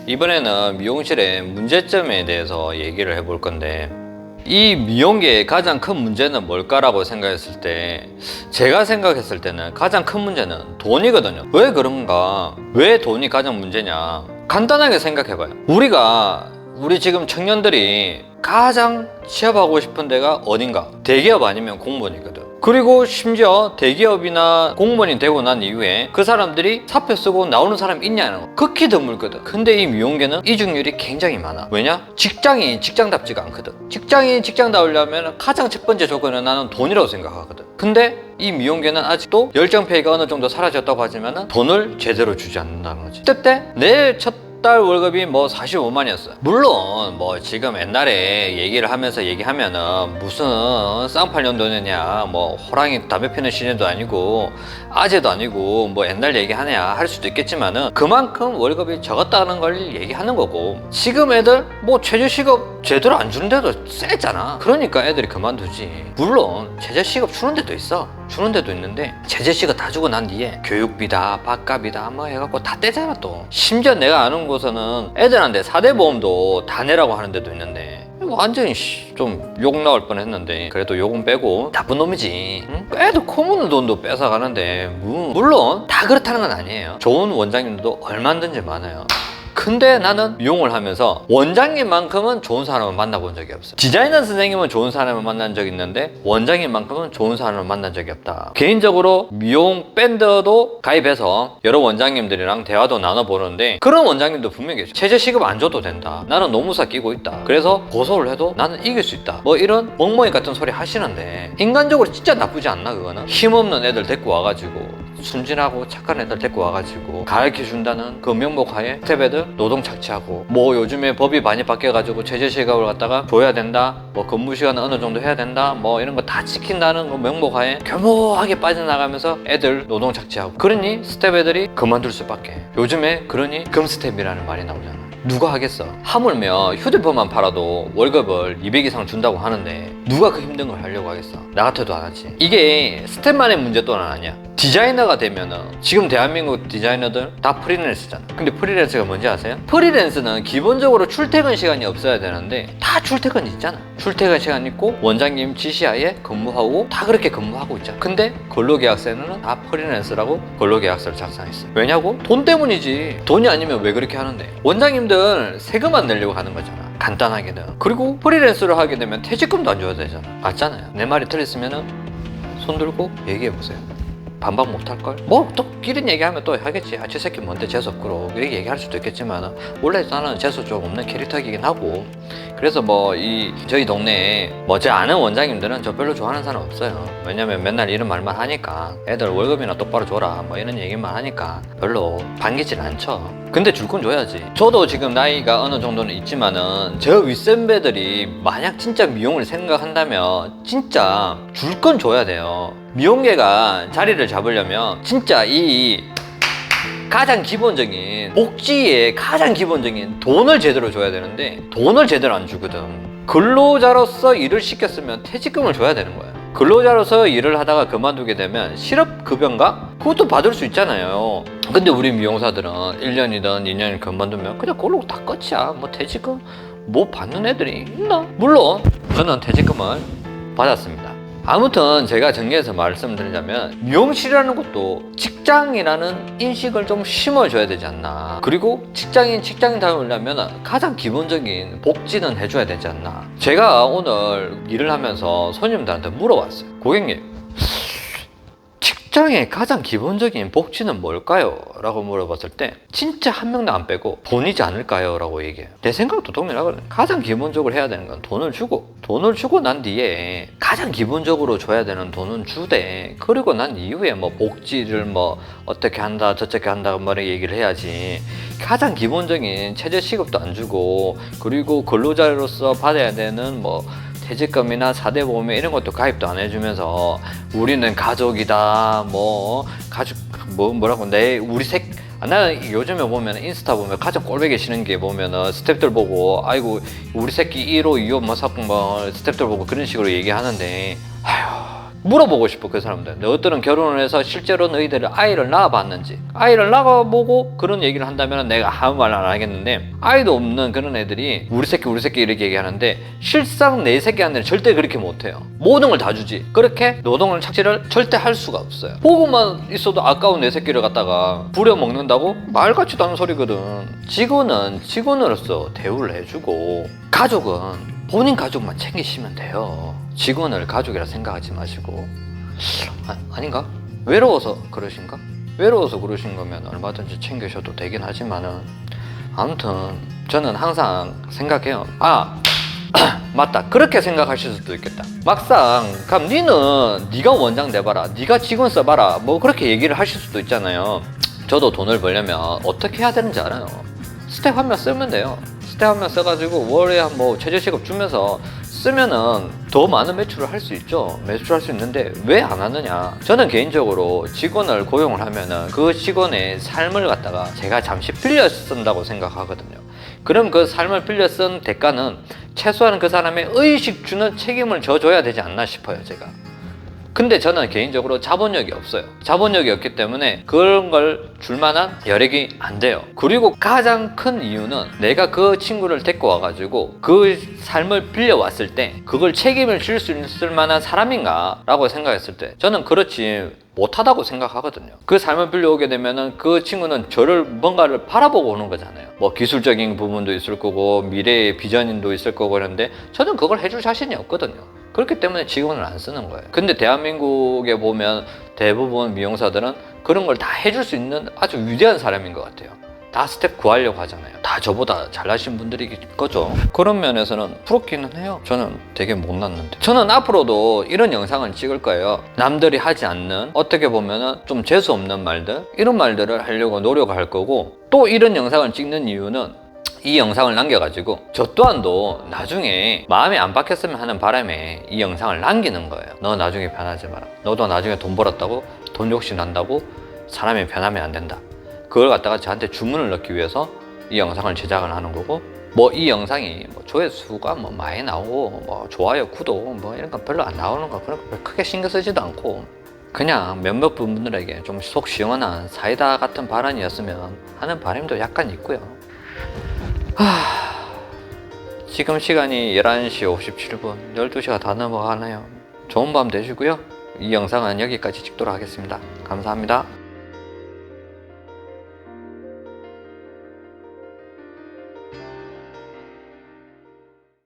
이번에는 미용실의 문제점에 대해서 얘기를 해볼 건데, 이 미용계의 가장 큰 문제는 뭘까라고 생각했을 때, 제가 생각했을 때는 가장 큰 문제는 돈이거든요. 왜 그런가? 왜 돈이 가장 문제냐? 간단하게 생각해봐요. 우리 지금 청년들이 가장 취업하고 싶은 데가 어딘가? 대기업 아니면 공무원이거든. 그리고 심지어 대기업이나 공무원이 되고 난 이후에 그 사람들이 사표 쓰고 나오는 사람이 있냐는 거 극히 드물거든. 근데 이 미용계는 이중률이 굉장히 많아. 왜냐? 직장이 직장답지가 않거든. 직장이 직장다우려면 가장 첫 번째 조건은 나는 돈이라고 생각하거든. 근데 이 미용계는 아직도 열정페이가 어느 정도 사라졌다고 하지만 돈을 제대로 주지 않는다는 거지. 그때 내 첫 달 월급이 뭐 45만이었어요. 물론 뭐 지금 옛날에 얘기를 하면서 얘기하면은 무슨 쌍팔년도느냐, 뭐 호랑이 담배 피는 시대도 아니고 아재도 아니고 뭐 옛날 얘기하냐 할 수도 있겠지만은 그만큼 월급이 적었다는 걸 얘기하는 거고, 지금 애들 뭐 최저시급 제대로 안 주는데도 세잖아. 그러니까 애들이 그만두지. 물론 최저시급 주는 데도 있어. 주는 데도 있는데 최저시급 다 주고 난 뒤에 교육비다 밥값이다 뭐 해갖고 다 떼잖아. 또 심지어 내가 아는 곳에는 애들한테 4대 보험도 다 내라고 하는 데도 있는데, 완전히 좀 욕 나올 뻔했는데 그래도 욕은 빼고 나쁜 놈이지. 응? 애들 코 무는 돈도 뺏어가는데 물론 다 그렇다는 건 아니에요. 좋은 원장님들도 얼마든지 많아요. 근데 나는 미용을 하면서 원장님만큼은 좋은 사람을 만나본 적이 없어. 디자이너 선생님은 좋은 사람을 만난 적이 있는데 원장님만큼은 좋은 사람을 만난 적이 없다. 개인적으로 미용 밴드도 가입해서 여러 원장님들이랑 대화도 나눠보는데 그런 원장님도 분명히 계셔. 최저시급 안 줘도 된다, 나는 노무사 끼고 있다, 그래서 고소를 해도 나는 이길 수 있다, 뭐 이런 멍멍이 같은 소리 하시는데 인간적으로 진짜 나쁘지 않나? 그거는 힘없는 애들 데리고 와가지고 순진하고 착한 애들 데리고 와가지고 가르쳐준다는 그 명목하에 스텝애들 노동 착취하고, 뭐 요즘에 법이 많이 바뀌어가지고 최저시급을 갖다가 줘야 된다, 뭐 근무시간은 어느 정도 해야 된다, 뭐 이런 거 다 지킨다는 그 명목하에 교묘하게 빠져나가면서 애들 노동 착취하고, 그러니 스텝애들이 그만둘 수밖에. 요즘에 그러니 금스텝이라는 말이 나오잖아. 누가 하겠어? 하물며 휴대폰만 팔아도 월급을 200 이상 준다고 하는데 누가 그 힘든 걸 하려고 하겠어? 나 같아도 안 하지. 이게 스텝만의 문제 또는 아니야. 디자이너가 되면은 지금 대한민국 디자이너들 다 프리랜서잖아. 근데 프리랜서가 뭔지 아세요? 프리랜서는 기본적으로 출퇴근 시간이 없어야 되는데 다 출퇴근 있잖아. 출퇴근 시간 있고 원장님 지시하에 근무하고 다 그렇게 근무하고 있잖아. 근데 근로계약서에는 다 프리랜서라고 근로계약서를 작성했어. 왜냐고? 돈 때문이지. 돈이 아니면 왜 그렇게 하는데? 원장님들 세금 안 내려고 하는 거잖아, 간단하게는. 그리고 프리랜서를 하게 되면 퇴직금도 안 줘야 되잖아. 맞잖아요. 내 말이 틀렸으면은 손 들고 얘기해보세요. 반박 못할걸? 뭐 또 끼린 얘기하면 또 하겠지. 아, 저 새끼 뭔데 재수없고 이렇게 얘기할 수도 있겠지만 원래 나는 재수 좀 없는 캐릭터이긴 하고, 그래서 뭐 저희 동네에 뭐 제 아는 원장님들은 저 별로 좋아하는 사람 없어요. 왜냐면 맨날 이런 말만 하니까 애들 월급이나 똑바로 줘라 뭐 이런 얘기만 하니까 별로 반기질 않죠. 근데 줄 건 줘야지. 저도 지금 나이가 어느 정도는 있지만은 저 윗선배들이 만약 진짜 미용을 생각한다면 진짜 줄 건 줘야 돼요. 미용계가 자리를 잡으려면 진짜 이 가장 기본적인 복지의 가장 기본적인 돈을 제대로 줘야 되는데 돈을 제대로 안 주거든. 근로자로서 일을 시켰으면 퇴직금을 줘야 되는 거야. 근로자로서 일을 하다가 그만두게 되면 실업급여인가? 그것도 받을 수 있잖아요. 근데 우리 미용사들은 1년이든 2년을 그만두면 그냥 그걸로 다 끝이야. 뭐 퇴직금 뭐 받는 애들이 있나? 물론 저는 퇴직금을 받았습니다. 아무튼 제가 정리해서 말씀드리자면 미용실이라는 것도 직장이라는 인식을 좀 심어줘야 되지 않나. 그리고 직장인다우려면 가장 기본적인 복지는 해줘야 되지 않나. 제가 오늘 일을 하면서 손님들한테 물어봤어요. 고객님, 직장의 가장 기본적인 복지는 뭘까요? 라고 물어봤을 때 진짜 한 명도 안 빼고 돈이지 않을까요? 라고 얘기해요. 내 생각도 동일하거든요. 가장 기본적으로 해야 되는 건 돈을 주고 난 뒤에 가장 기본적으로 줘야 되는 돈은 주되, 그리고 난 이후에 뭐 복지를 뭐 어떻게 한다 저렇게 한다 뭐 얘기를 해야지. 가장 기본적인 최저시급도 안 주고, 그리고 근로자로서 받아야 되는 뭐 퇴직금이나 4대 보험에 이런 것도 가입도 안 해주면서 우리는 가족이다 뭐라고 나는 요즘에 보면 인스타 보면 가장 꼴보기 싫은 게 보면은 스태프들 보고 아이고 우리 새끼 1호 2호 뭐 사건 뭐 스태프들 보고 그런 식으로 얘기하는데, 아휴 물어보고 싶어. 그 사람들 너희들은 결혼을 해서 실제로 너희들이 아이를 낳아봤는지, 아이를 낳아보고 그런 얘기를 한다면 내가 아무 말 안 하겠는데, 아이도 없는 그런 애들이 우리 새끼 이렇게 얘기하는데 실상 내 새끼한테는 절대 그렇게 못해요. 모든 걸 다 주지. 그렇게 노동을 착취를 절대 할 수가 없어요. 보고만 있어도 아까운 내 새끼를 갖다가 부려먹는다고 말 같지도 않은 소리거든. 직원은 직원으로서 대우를 해주고, 가족은 본인 가족만 챙기시면 돼요. 직원을 가족이라 생각하지 마시고. 아닌가? 외로워서 그러신가? 외로워서 그러신 거면 얼마든지 챙기셔도 되긴 하지만은, 아무튼 저는 항상 생각해요. 맞다, 그렇게 생각하실 수도 있겠다. 막상 그럼 니는 네가 원장 내봐라, 네가 직원 써봐라, 뭐 그렇게 얘기를 하실 수도 있잖아요. 저도 돈을 벌려면 어떻게 해야 되는지 알아요. 스텝 한 명 쓰면 돼요. 스텝 한 명 써가지고 월에 뭐 최저시급 주면서 쓰면은 더 많은 매출을 할 수 있죠. 매출할 수 있는데 왜 안 하느냐. 저는 개인적으로 직원을 고용을 하면은 그 직원의 삶을 갖다가 제가 잠시 빌려 쓴다고 생각하거든요. 그럼 그 삶을 빌려 쓴 대가는 최소한 그 사람의 의식 주는 책임을 져줘야 되지 않나 싶어요, 제가. 근데 저는 개인적으로 자본력이 없어요. 자본력이 없기 때문에 그런 걸 줄 만한 여력이 안 돼요. 그리고 가장 큰 이유는 내가 그 친구를 데리고 와가지고 그 삶을 빌려왔을 때 그걸 책임을 질 수 있을 만한 사람인가 라고 생각했을 때 저는 그렇지 못하다고 생각하거든요. 그 삶을 빌려오게 되면은 그 친구는 저를 뭔가를 바라보고 오는 거잖아요. 뭐 기술적인 부분도 있을 거고 미래의 비전도 있을 거고 그런데 저는 그걸 해줄 자신이 없거든요. 그렇기 때문에 직원을 안 쓰는 거예요. 근데 대한민국에 보면 대부분 미용사들은 그런 걸 다 해줄 수 있는 아주 위대한 사람인 것 같아요. 다 스텝 구하려고 하잖아요. 다 저보다 잘나신 분들이 거죠. 그런 면에서는 부럽기는 해요. 저는 되게 못났는데. 저는 앞으로도 이런 영상을 찍을 거예요. 남들이 하지 않는, 어떻게 보면은 좀 재수 없는 말들, 이런 말들을 하려고 노력할 거고, 또 이런 영상을 찍는 이유는 이 영상을 남겨가지고 저 또한도 나중에 마음이 안 박혔으면 하는 바람에 이 영상을 남기는 거예요. 너 나중에 변하지 마라. 너도 나중에 돈 벌었다고 돈 욕심 난다고 사람이 변하면 안 된다. 그걸 갖다가 저한테 주문을 넣기 위해서 이 영상을 제작을 하는 거고, 뭐 이 영상이 뭐 조회수가 뭐 많이 나오고 뭐 좋아요, 구독 뭐 이런 건 별로 안 나오는 거 그런 거 크게 신경 쓰지도 않고, 그냥 몇몇 분들에게 좀 속 시원한 사이다 같은 발언이었으면 하는 바람도 약간 있고요. 지금 시간이 11시 57분, 12시가 다 넘어가네요. 좋은 밤 되시고요. 이 영상은 여기까지 찍도록 하겠습니다. 감사합니다.